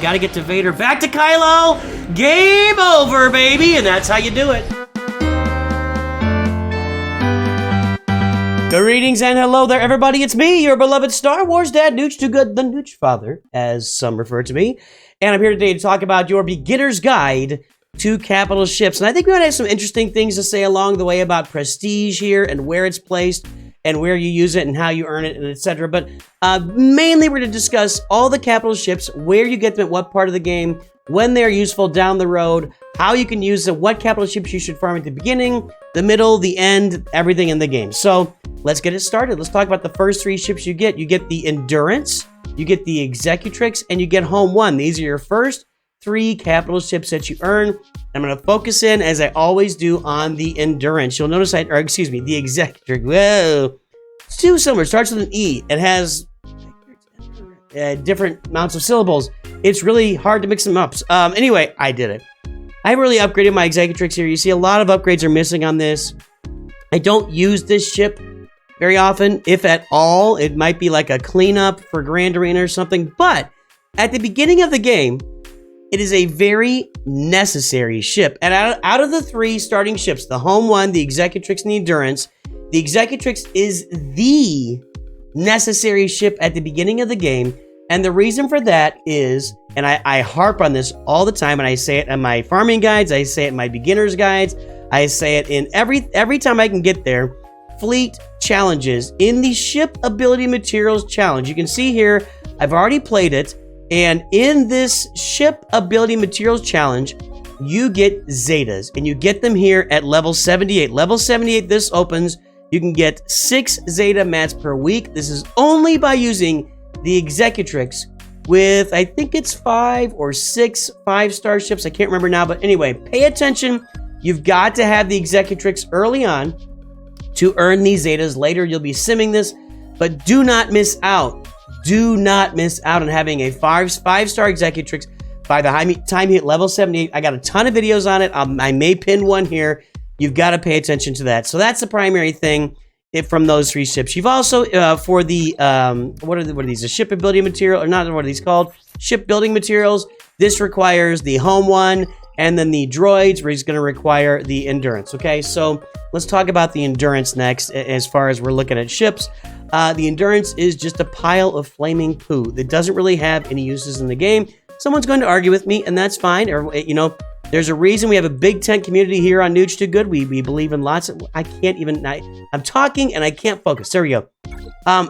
Gotta get to Vader. Back to Kylo. Game over, baby. And that's how you do it. Greetings and hello there, everybody. It's me, your beloved Star Wars dad, Nooch Too Good, the Nooch Father, as some refer to me. And I'm here today to talk about your beginner's guide to capital ships. And I think we might have some interesting things to say along the way about prestige here and where it's placed and where you use it and how you earn it and etc. But mainly we're going to discuss all the capital ships, where you get them at what part of the game, when they're useful down the road, how you can use them, what capital ships you should farm at the beginning, the middle, the end, everything in the game. So let's get it started. Let's talk about the first three ships you get. You get the Endurance, you get the Executrix, and you get Home One. These are your first three capital ships that you earn. I'm going to focus in, as I always do, on the Endurance. You'll notice the Executrix. Whoa. It's too similar. It starts with an E. It has different amounts of syllables. It's really hard to mix them up. Anyway, I did it. I really upgraded my Executrix here. You see a lot of upgrades are missing on this. I don't use this ship very often, if at all. It might be like a cleanup for Grand Arena or something. But at the beginning of the game, it is a very necessary ship. And out of the three starting ships, the Home One, the Executrix, and the Endurance, the Executrix is the necessary ship at the beginning of the game. And the reason for that is, and I harp on this all the time, and I say it in my farming guides, I say it in my beginner's guides, I say it in every time I can get there, fleet challenges. In the ship ability materials challenge, you can see here, I've already played it, and in this ship ability materials challenge, you get Zetas, and you get them here at level 78. Level 78, this opens, you can get 6 Zeta mats per week. This is only by using the Executrix with, I think it's 5 or 6 5-star ships. I can't remember now, but anyway, pay attention. You've got to have the Executrix early on to earn these Zetas. Later, you'll be simming this, but do not miss out. Do not miss out on having a 5-star Executrix by the time you hit level 78. I got a ton of videos on it. I may pin one here. You've got to pay attention to that. So that's the primary thing from those three ships. You've also, for the, what are these? The ship ability material, or not, what are these called? Ship building materials. This requires the Home One, and then the droids, where he's going to require the Endurance. Okay, so let's talk about the Endurance next, as far as we're looking at ships. The Endurance is just a pile of flaming poo that doesn't really have any uses in the game. Someone's going to argue with me, and that's fine. Or, you know, there's a reason we have a big tent community here on Nooch Too Good. We believe in lots of... I'm talking and I can't focus. There we go.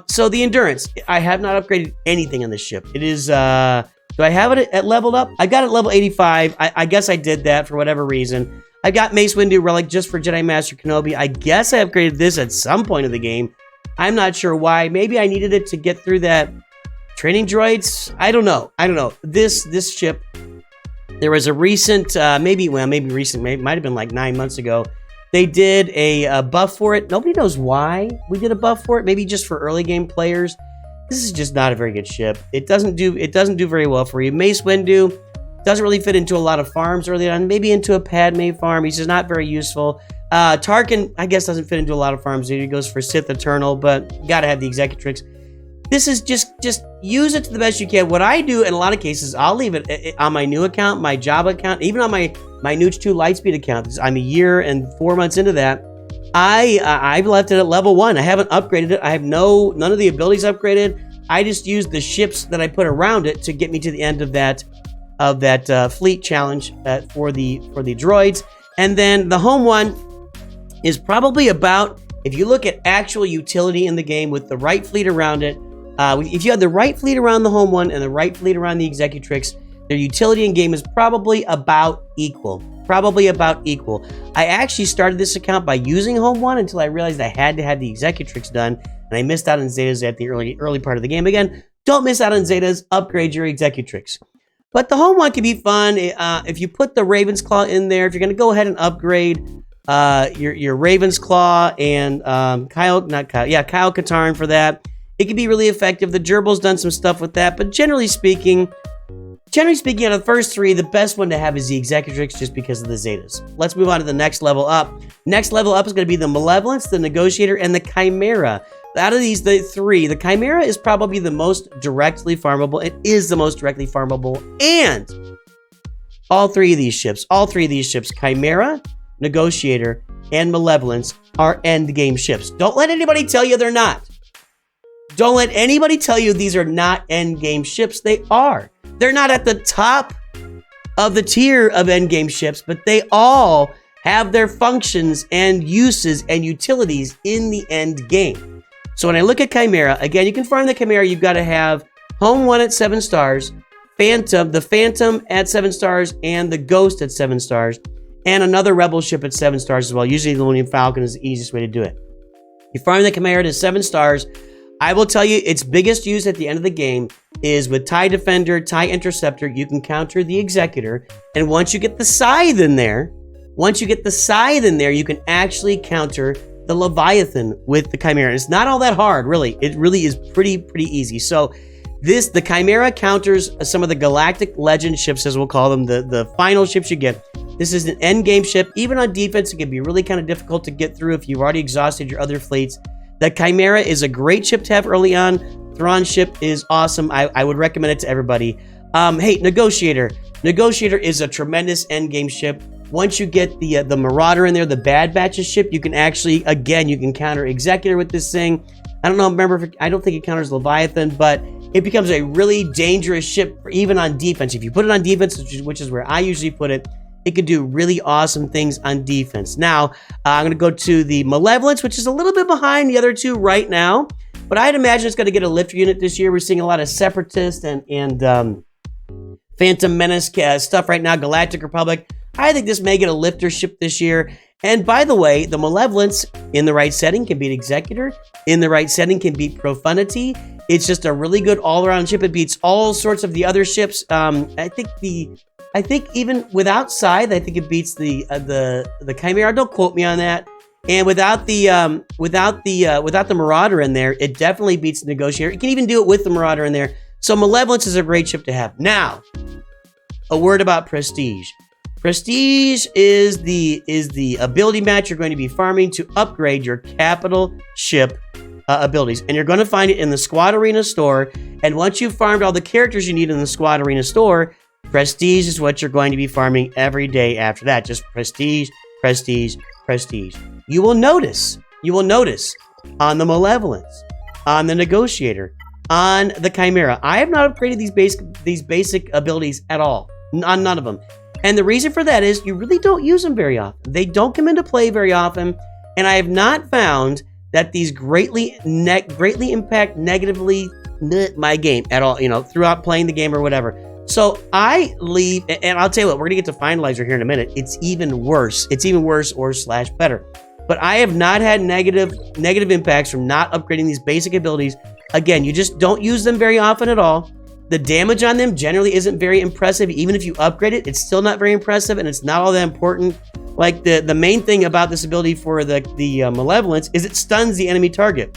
So the Endurance. I have not upgraded anything on this ship. It is... do I have it at leveled up? I got it at level 85. I guess I did that for whatever reason. I got Mace Windu Relic just for Jedi Master Kenobi. I guess I upgraded this at some point in the game. I'm not sure why. Maybe I needed it to get through that training droids. I don't know. This ship... There was a recent, maybe recent, might have been like 9 months ago. They did a buff for it. Nobody knows why we did a buff for it. Maybe just for early game players. This is just not a very good ship. It doesn't do very well for you. Mace Windu doesn't really fit into a lot of farms early on. Maybe into a Padme farm. He's just not very useful. Tarkin, I guess, doesn't fit into a lot of farms either. He goes for Sith Eternal, but you gotta have the Executrix. This is just use it to the best you can. What I do in a lot of cases, I'll leave it on my new account, my Java account, even on my Nooch 2 Lightspeed account. I'm a year and 4 months into that. I've left it at level 1. I haven't upgraded it. I have none of the abilities upgraded. I just use the ships that I put around it to get me to the end of that fleet challenge for the droids. And then the Home One is probably about, if you look at actual utility in the game with the right fleet around it, if you have the right fleet around the Home One and the right fleet around the Executrix, their utility in game is probably about equal. I actually started this account by using Home One until I realized I had to have the Executrix done, and I missed out on Zetas at the early part of the game. Again, don't miss out on Zetas. Upgrade your Executrix. But the Home One can be fun if you put the Raven's Claw in there. If you're going to go ahead and upgrade your Raven's Claw and Kyle Katarn for that. It can be really effective. The Gerbil's done some stuff with that, but generally speaking, out of the first three, the best one to have is the Executrix just because of the Zetas. Let's move on to the next level up. Next level up is going to be the Malevolence, the Negotiator, and the Chimera. Out of these, the three, the Chimera is probably the most directly farmable. It is the most directly farmable. And all three of these ships, Chimera, Negotiator, and Malevolence, are endgame ships. Don't let anybody tell you they're not. Don't let anybody tell you these are not endgame ships. They are. They're not at the top of the tier of endgame ships, but they all have their functions and uses and utilities in the end game. So when I look at Chimera, again, you can farm the Chimera. You've got to have Home 1 at 7 stars, the Phantom at 7 stars, and the Ghost at 7 stars, and another Rebel ship at 7 stars as well. Usually the Millennium Falcon is the easiest way to do it. You farm the Chimera to 7 stars. I will tell you, its biggest use at the end of the game is with TIE Defender, TIE Interceptor. You can counter the Executor, and once you get the Scythe in there, you can actually counter the Leviathan with the Chimera. It's not all that hard, really. It really is pretty easy. So the Chimera counters some of the Galactic Legend ships, as we'll call them, the final ships you get. This is an endgame ship. Even on defense, it can be really kind of difficult to get through if you've already exhausted your other fleets. The Chimera is a great ship to have early on. Thrawn ship is awesome. I would recommend it to everybody. Hey, Negotiator. Negotiator is a tremendous endgame ship. Once you get the Marauder in there, the Bad Batches ship, you can actually, again, you can counter Executor with this thing. I don't know, I don't think it counters Leviathan, but it becomes a really dangerous ship even on defense. If you put it on defense, which is where I usually put it, it could do really awesome things on defense. Now, I'm going to go to the Malevolence, which is a little bit behind the other two right now, but I'd imagine it's going to get a lifter unit this year. We're seeing a lot of Separatist and Phantom Menace stuff right now, Galactic Republic. I think this may get a lifter ship this year. And by the way, the Malevolence in the right setting can beat Executor. In the right setting can beat Profundity. It's just a really good all-around ship. It beats all sorts of the other ships. I think even without Scythe, I think it beats the Chimera. Don't quote me on that. And without the Marauder in there, it definitely beats the Negotiator. It can even do it with the Marauder in there. So Malevolence is a great ship to have. Now, a word about Prestige. Prestige is the ability match you're going to be farming to upgrade your capital ship abilities. And you're going to find it in the Squad Arena store. And once you've farmed all the characters you need in the Squad Arena store, Prestige is what you're going to be farming every day after that. Just Prestige, Prestige, Prestige. You will notice on the Malevolence, on the Negotiator, on the Chimera, I have not upgraded these basic abilities at all. On none of them. And the reason for that is you really don't use them very often. They don't come into play very often. And I have not found that these greatly impact negatively my game at all, throughout playing the game or whatever. So I leave, and I'll tell you what, we're going to get to Finalizer here in a minute. It's even worse. It's even worse or / better. But I have not had negative impacts from not upgrading these basic abilities. Again, you just don't use them very often at all. The damage on them generally isn't very impressive. Even if you upgrade it, it's still not very impressive, and it's not all that important. Like, the main thing about this ability for the Malevolence is it stuns the enemy target.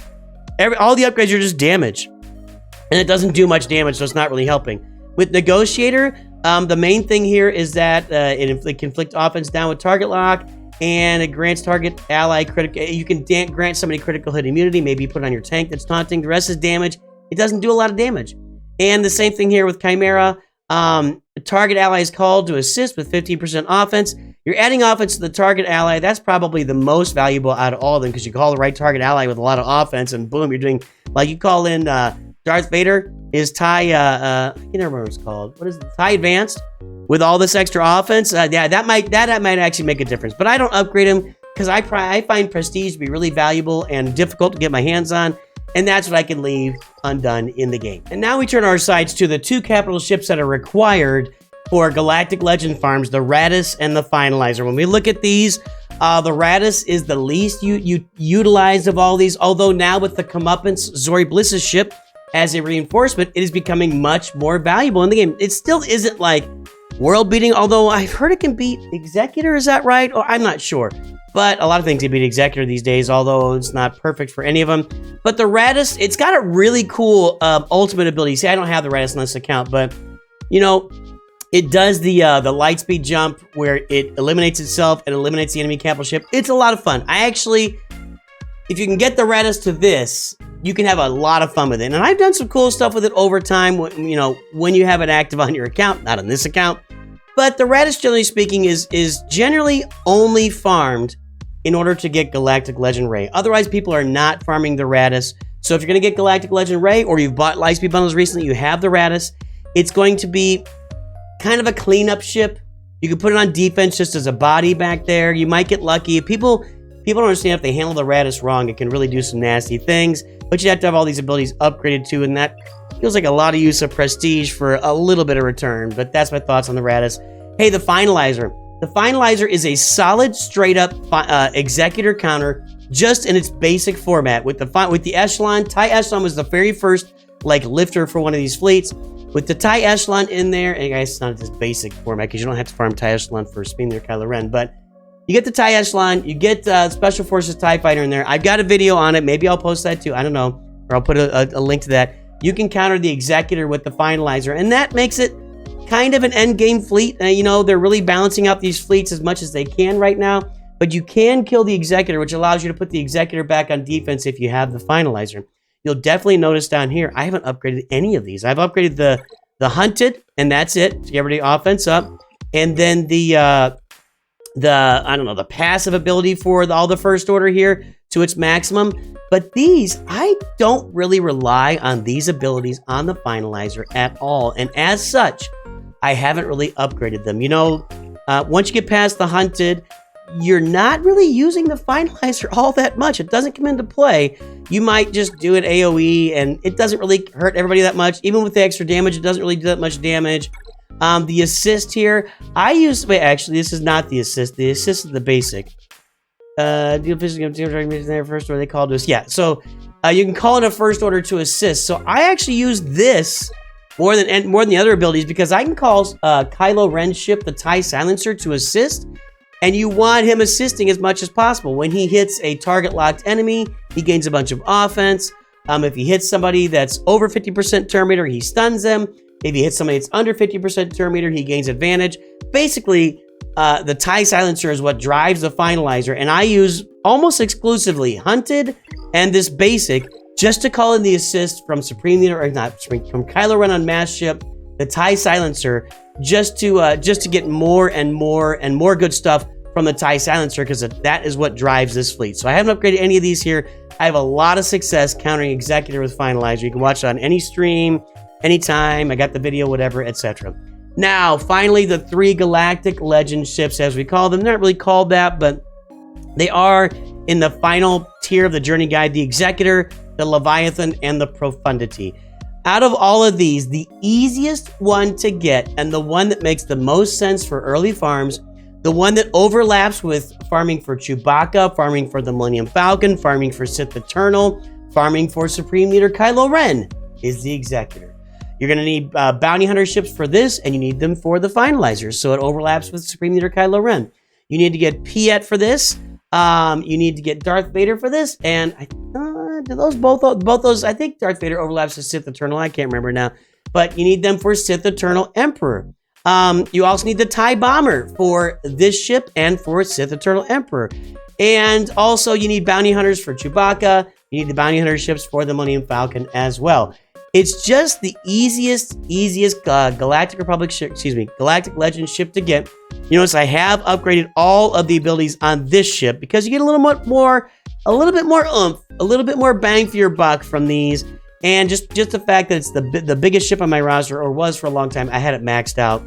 All the upgrades are just damage. And it doesn't do much damage, so it's not really helping. With Negotiator, the main thing here is that it can inflict offense down with target lock, and it grants target ally critical. You can grant somebody critical hit immunity, maybe put it on your tank that's taunting. The rest is damage. It doesn't do a lot of damage. And the same thing here with Chimera. Target ally is called to assist with 15% offense. You're adding offense to the target ally. That's probably the most valuable out of all of them, because you call the right target ally with a lot of offense, and boom, you're doing, like, you call in Darth Vader is TIE, I can't remember what it's called. What is it? TIE Advanced with all this extra offense. Yeah, that might actually make a difference. But I don't upgrade them because I find Prestige to be really valuable and difficult to get my hands on. And that's what I can leave undone in the game. And now we turn our sights to the two capital ships that are required for Galactic Legend farms, the Raddus and the Finalizer. When we look at these, the Raddus is the least utilized of all these, although now with the comeuppance Zori Bliss's ship as a reinforcement, it is becoming much more valuable in the game. It still isn't like world beating, although I've heard it can beat Executor, is that right? Or I'm not sure. But a lot of things can beat Executor these days, although it's not perfect for any of them. But the Raddus, it's got a really cool ultimate ability. See, I don't have the Raddus on this account, but, it does the light speed jump where it eliminates itself and eliminates the enemy capital ship. It's a lot of fun. If you can get the Raddus to this, you can have a lot of fun with it. And I've done some cool stuff with it over time, when, when you have it active on your account, not on this account. But the Radish, generally speaking, is generally only farmed in order to get Galactic Legend Ray. Otherwise, people are not farming the Radish. So if you're going to get Galactic Legend Ray, or you've bought Lightspeed bundles recently, you have the Radish, it's going to be kind of a cleanup ship. You can put it on defense just as a body back there. You might get lucky. People don't understand, if they handle the Radish wrong, it can really do some nasty things. But you have to have all these abilities upgraded too, and that feels like a lot of use of prestige for a little bit of return. But that's my thoughts on the Radish. Hey, the Finalizer. The Finalizer is a solid, straight-up Executor counter, just in its basic format. With the Echelon, TIE Echelon was the very first lifter for one of these fleets. With the TIE Echelon in there, and guys, it's not this basic format because you don't have to farm TIE Echelon for Supreme Leader Kylo Ren, but you get the TIE Echelon, you get Special Forces TIE Fighter in there. I've got a video on it. Maybe I'll post that too. I don't know, or I'll put a link to that. You can counter the Executor with the Finalizer, and that makes it kind of an endgame fleet. They're really balancing out these fleets as much as they can right now, but you can kill the Executor, which allows you to put the Executor back on defense if you have the Finalizer. You'll definitely notice down here, I haven't upgraded any of these. I've upgraded the Hunted, and that's it, to get everybody offense up. And then the passive ability for all the First Order here to its maximum. But these, I don't really rely on these abilities on the Finalizer at all. And as such, I haven't really upgraded them. Once you get past the Hunted, you're not really using the Finalizer all that much. It doesn't come into play. You might just do an AoE, and it doesn't really hurt everybody that much. Even with the extra damage, it doesn't really do that much damage. The assist here, actually, this is not the assist. The assist is the basic. First order, they called us. Yeah, so you can call in a First Order to assist. So I actually use this more than the other abilities, because I can call Kylo Ren's ship, the TIE Silencer, to assist. And you want him assisting as much as possible. When he hits a target-locked enemy, he gains a bunch of offense. If he hits somebody that's over 50% turn meter, he stuns them. If he hits somebody that's under 50% turn meter, he gains advantage. Basically, the TIE Silencer is what drives the Finalizer, and I use almost exclusively Hunted and this basic just to call in the assist from from Kylo Ren on Mass Ship, the TIE Silencer, just to get more and more good stuff from the TIE Silencer, because that is what drives this fleet. So I haven't upgraded any of these here. I have a lot of success countering Executor with Finalizer. You can watch it on any stream, anytime. I got the video, whatever, etc. Now, finally, the 3 Galactic Legend ships, as we call them. They're not really called that, but they are in the final tier of the Journey Guide: the Executor, the Leviathan, and the Profundity. Out of all of these, the easiest one to get, and the one that makes the most sense for early farms, the one that overlaps with farming for Chewbacca, farming for the Millennium Falcon, farming for Sith Eternal, farming for Supreme Leader Kylo Ren, is the Executor. You're going to need bounty hunter ships for this, and you need them for the Finalizers, so it overlaps with Supreme Leader Kylo Ren. You need to get Piet for this. You need to get Darth Vader for this, and do those both those? I think Darth Vader overlaps with Sith Eternal. I can't remember now, but you need them for Sith Eternal Emperor. You also need the TIE Bomber for this ship and for Sith Eternal Emperor, and also you need bounty hunters for Chewbacca. You need the bounty hunter ships for the Millennium Falcon as well. It's just the easiest Galactic Legend ship to get. You notice I have upgraded all of the abilities on this ship because you get a little bit more oomph, a little bit more bang for your buck from these, and just the fact that it's the biggest ship on my roster, or was for a long time. I had it maxed out.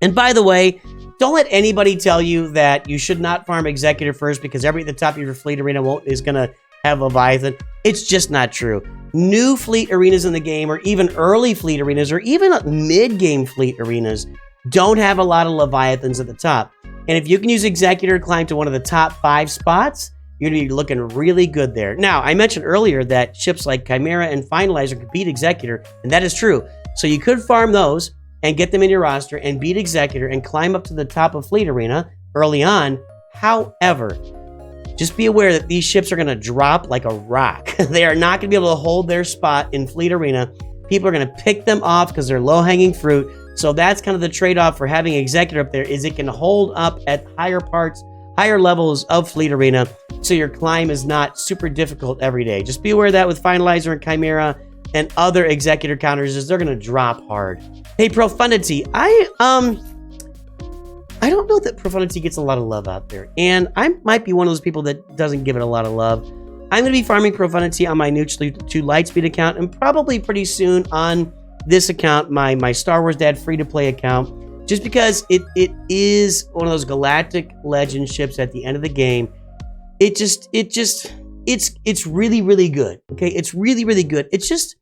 And by the way, don't let anybody tell you that you should not farm Executor first because everybody at the top of your fleet arena is gonna have Leviathan. It's just not true. New fleet arenas in the game, or even early fleet arenas, or even mid-game fleet arenas, don't have a lot of Leviathans at the top. And if you can use Executor to climb to one of the top 5 spots, you're going to be looking really good there. Now, I mentioned earlier that ships like Chimera and Finalizer could beat Executor, and that is true. So you could farm those and get them in your roster and beat Executor and climb up to the top of Fleet Arena early on. However, just be aware that these ships are going to drop like a rock. They are not going to be able to hold their spot in Fleet Arena. People are going to pick them off because they're low-hanging fruit. So that's kind of the trade-off for having Executor up there, is it can hold up at higher levels of Fleet Arena so your climb is not super difficult every day. Just be aware of that with Finalizer and Chimera and other Executor counters, is they're gonna drop hard. Hey, Profundity, I don't know that Profundity gets a lot of love out there, and I might be one of those people that doesn't give it a lot of love. I'm going to be farming Profundity on my Neutral 2 Lightspeed account, and probably pretty soon on this account, my Star Wars Dad free-to-play account, just because it is one of those Galactic Legend ships at the end of the game. It's really, really good. Okay, it's really, really good. It's just,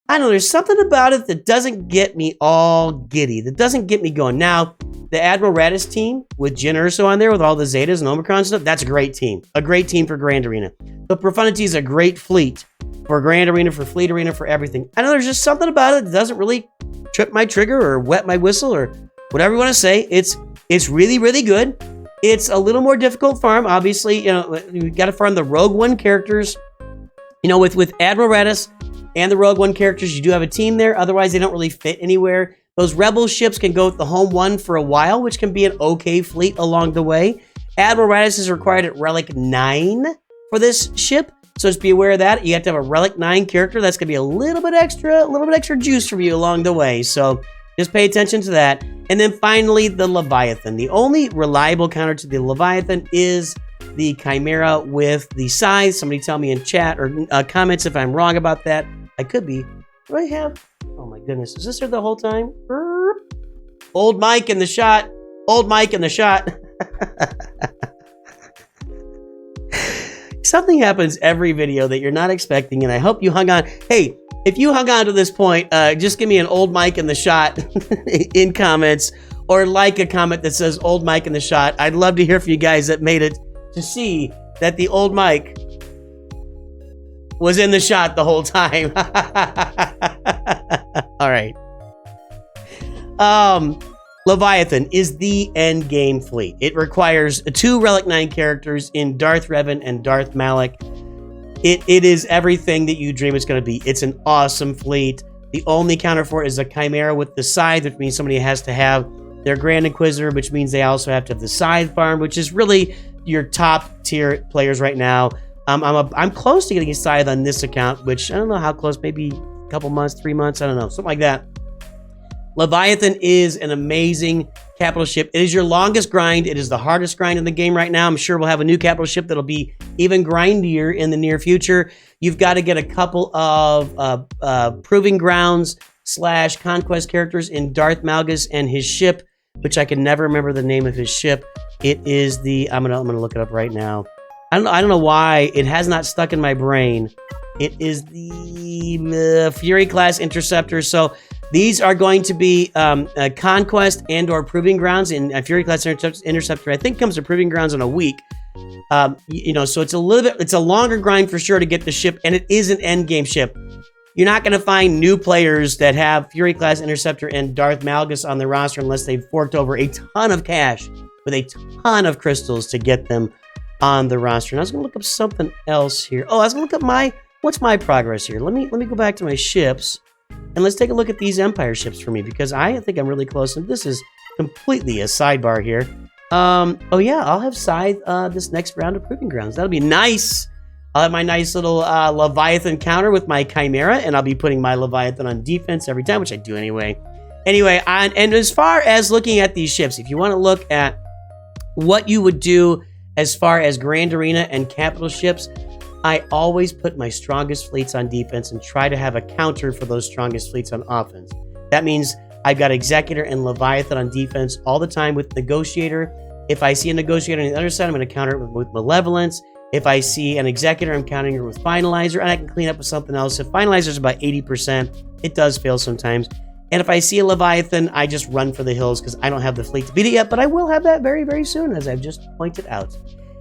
I don't know, there's something about it that doesn't get me all giddy, that doesn't get me going. Now, the Admiral Radis team with Jyn Erso on there with all the Zetas and Omicron stuff, that's a great team. A great team for Grand Arena. But Profundity is a great fleet for Grand Arena, for Fleet Arena, for everything. I know there's just something about it that doesn't really trip my trigger or wet my whistle or whatever you want to say. It's really, really good. It's a little more difficult farm. Obviously, you know, you got to farm the Rogue One characters. You know, with Admiral Radis and the Rogue One characters, you do have a team there. Otherwise, they don't really fit anywhere. Those Rebel ships can go with the Home 1 for a while, which can be an okay fleet along the way. Admiral Radis is required at Relic 9 for this ship, so just be aware of that. You have to have a Relic 9 character. That's going to be a little bit extra juice for you along the way, so just pay attention to that. And then finally, the Leviathan. The only reliable counter to the Leviathan is the Chimera with the Scythe. Somebody tell me in chat or comments if I'm wrong about that. I could be. What do I have? Oh my goodness, is this there the whole time? Old Mike in the shot. Old Mike in the shot. Something happens every video that you're not expecting, and I hope you hung on. Hey, if you hung on to this point, just give me an Old Mike in the shot in comments, or like a comment that says Old Mike in the shot. I'd love to hear from you guys that made it to see that the Old Mike was in the shot the whole time. All right. Leviathan is the end game fleet. It requires 2 Relic 9 characters in Darth Revan and Darth Malak. It is everything that you dream it's going to be. It's an awesome fleet. The only counter for it is a Chimera with the Scythe, which means somebody has to have their Grand Inquisitor, which means they also have to have the Scythe farm, which is really your top tier players right now. I'm close to getting a Scythe on this account, which I don't know how close, maybe a couple months, 3 months, I don't know, something like that. Leviathan is an amazing capital ship. It is your longest grind. It is the hardest grind in the game right now. I'm sure we'll have a new capital ship that'll be even grindier in the near future. You've got to get a couple of Proving Grounds / Conquest characters in Darth Malgus and his ship, which I can never remember the name of his ship. It is the, I'm gonna look it up right now. I don't know why it has not stuck in my brain. It is the Fury class interceptor. So these are going to be Conquest and or Proving Grounds. In Fury class interceptor, I think comes to Proving Grounds in a week. You know, so it's a little bit, it's a longer grind for sure to get the ship, and it is an end game ship. You're not going to find new players that have Fury class interceptor and Darth Malgus on their roster unless they've forked over a ton of cash with a ton of crystals to get them on the roster. And I was going to look up something else here. Oh, I was going to look up what's my progress here? Let me go back to my ships and let's take a look at these Empire ships for me, because I think I'm really close, and this is completely a sidebar here. Oh yeah, I'll have Scythe this next round of Proving Grounds. That'll be nice. I'll have my nice little Leviathan counter with my Chimera, and I'll be putting my Leviathan on defense every time, which I do anyway. Anyway, and as far as looking at these ships, if you want to look at what you would do as far as Grand Arena and capital ships, I always put my strongest fleets on defense and try to have a counter for those strongest fleets on offense. That means I've got Executor and Leviathan on defense all the time with Negotiator. If I see a Negotiator on the other side, I'm going to counter it with Malevolence. If I see an Executor, I'm countering it with Finalizer, and I can clean up with something else. If Finalizer is about 80%, it does fail sometimes. And if I see a Leviathan, I just run for the hills because I don't have the fleet to beat it yet, but I will have that very, very soon, as I've just pointed out.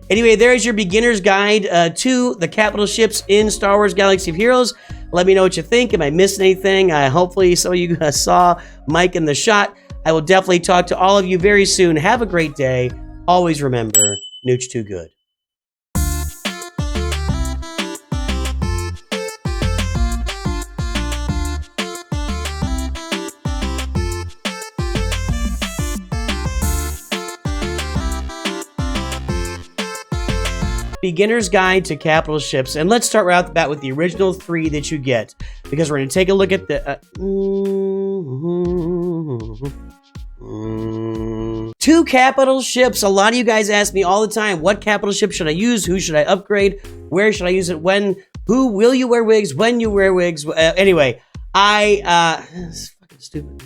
Anyway, there is your beginner's guide to the capital ships in Star Wars Galaxy of Heroes. Let me know what you think. Am I missing anything? Hopefully some of you saw Mike in the shot. I will definitely talk to all of you very soon. Have a great day. Always remember, Nooch too good. Beginner's Guide to Capital Ships. And let's start right off the bat with the original 3 that you get, because we're going to take a look at the... 2 capital ships. A lot of you guys ask me all the time, what capital ship should I use? Who should I upgrade? Where should I use it? When? Who will you wear wigs? When you wear wigs? Anyway, it's fucking stupid.